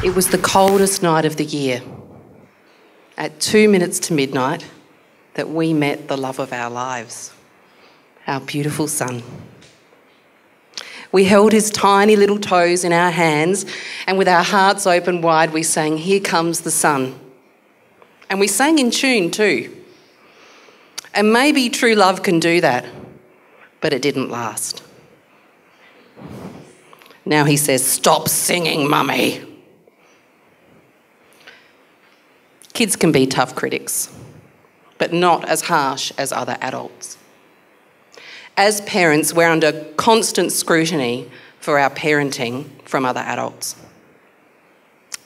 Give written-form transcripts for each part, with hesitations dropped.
It was the coldest night of the year, at 2 minutes to midnight, that we met the love of our lives, our beautiful son. We held his tiny little toes in our hands, and with our hearts open wide, we sang, "Here comes the sun." And we sang in tune too. And maybe true love can do that, but it didn't last. Now he says, "Stop singing, mummy." Kids can be tough critics, but not as harsh as other adults. As parents, we're under constant scrutiny for our parenting from other adults.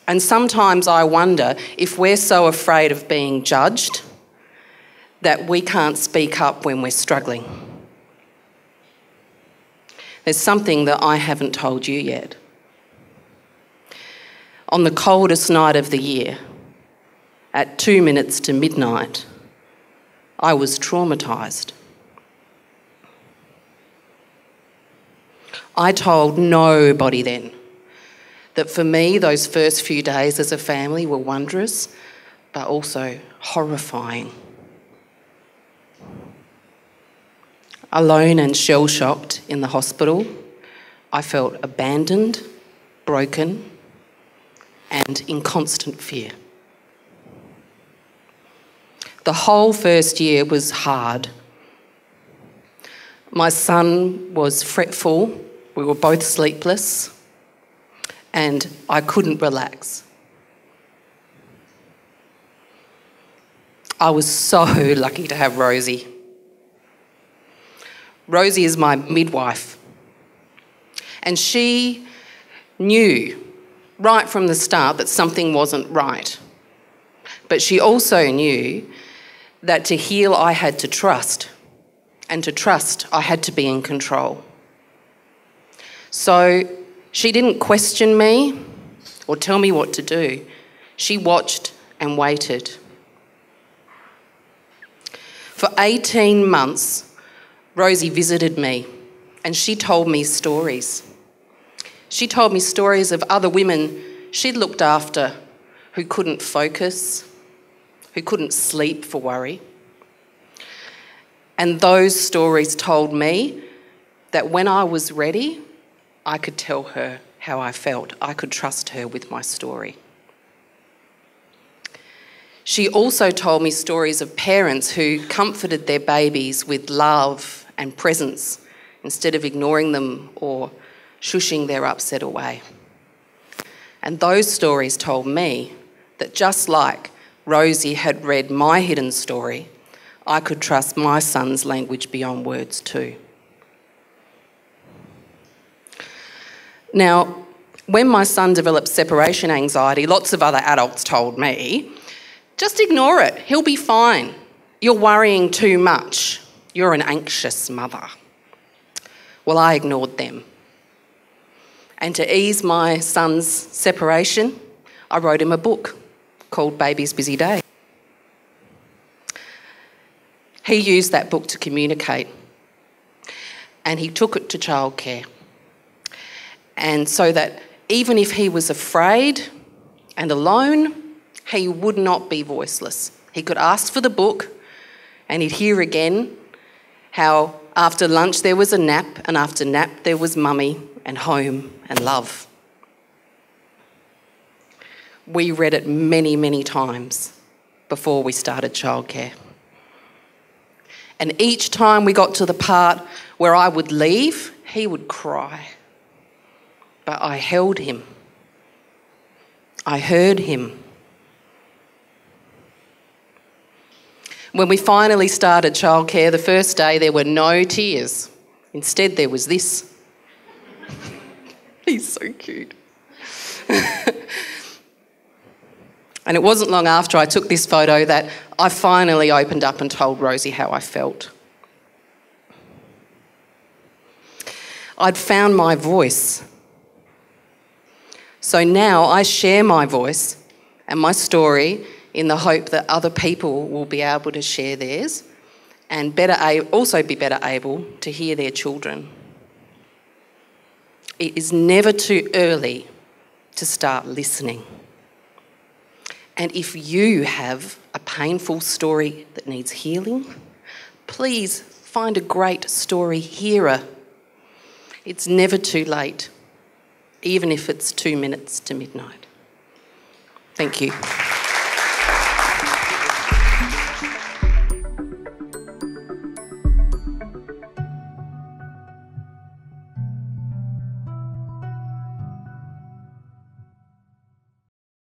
And sometimes I wonder if we're so afraid of being judged that we can't speak up when we're struggling. There's something that I haven't told you yet. On the coldest night of the year, at 2 minutes to midnight, I was traumatised. I told nobody then that for me those first few days as a family were wondrous, but also horrifying. Alone and shell-shocked in the hospital, I felt abandoned, broken, and in constant fear. The whole first year was hard. My son was fretful, we were both sleepless, and I couldn't relax. I was so lucky to have Rosie. Rosie is my midwife, and she knew right from the start that something wasn't right. But she also knew that to heal I had to trust, and to trust I had to be in control. So she didn't question me or tell me what to do. She watched and waited. For 18 months, Rosie visited me and she told me stories. She told me stories of other women she'd looked after who couldn't focus, who couldn't sleep for worry. And those stories told me that when I was ready, I could tell her how I felt. I could trust her with my story. She also told me stories of parents who comforted their babies with love and presence instead of ignoring them or shushing their upset away. And those stories told me that just like Rosie had read my hidden story, I could trust my son's language beyond words too. Now, when my son developed separation anxiety, lots of other adults told me, just ignore it, he'll be fine. You're worrying too much. You're an anxious mother. Well, I ignored them. And to ease my son's separation, I wrote him a book called Baby's Busy Day. He used that book to communicate, and he took it to childcare. And so that even if he was afraid and alone, he would not be voiceless. He could ask for the book and he'd hear again how after lunch there was a nap, and after nap there was mummy and home and love. We read it many, many times before we started childcare. And each time we got to the part where I would leave, he would cry. But I held him. I heard him. When we finally started childcare, the first day there were no tears. Instead there was this. He's so cute. And it wasn't long after I took this photo that I finally opened up and told Rosie how I felt. I'd found my voice. So now I share my voice and my story in the hope that other people will be able to share theirs and also be better able to hear their children. It is never too early to start listening. And if you have a painful story that needs healing, please find a great story hearer. It's never too late, even if it's 2 minutes to midnight. Thank you.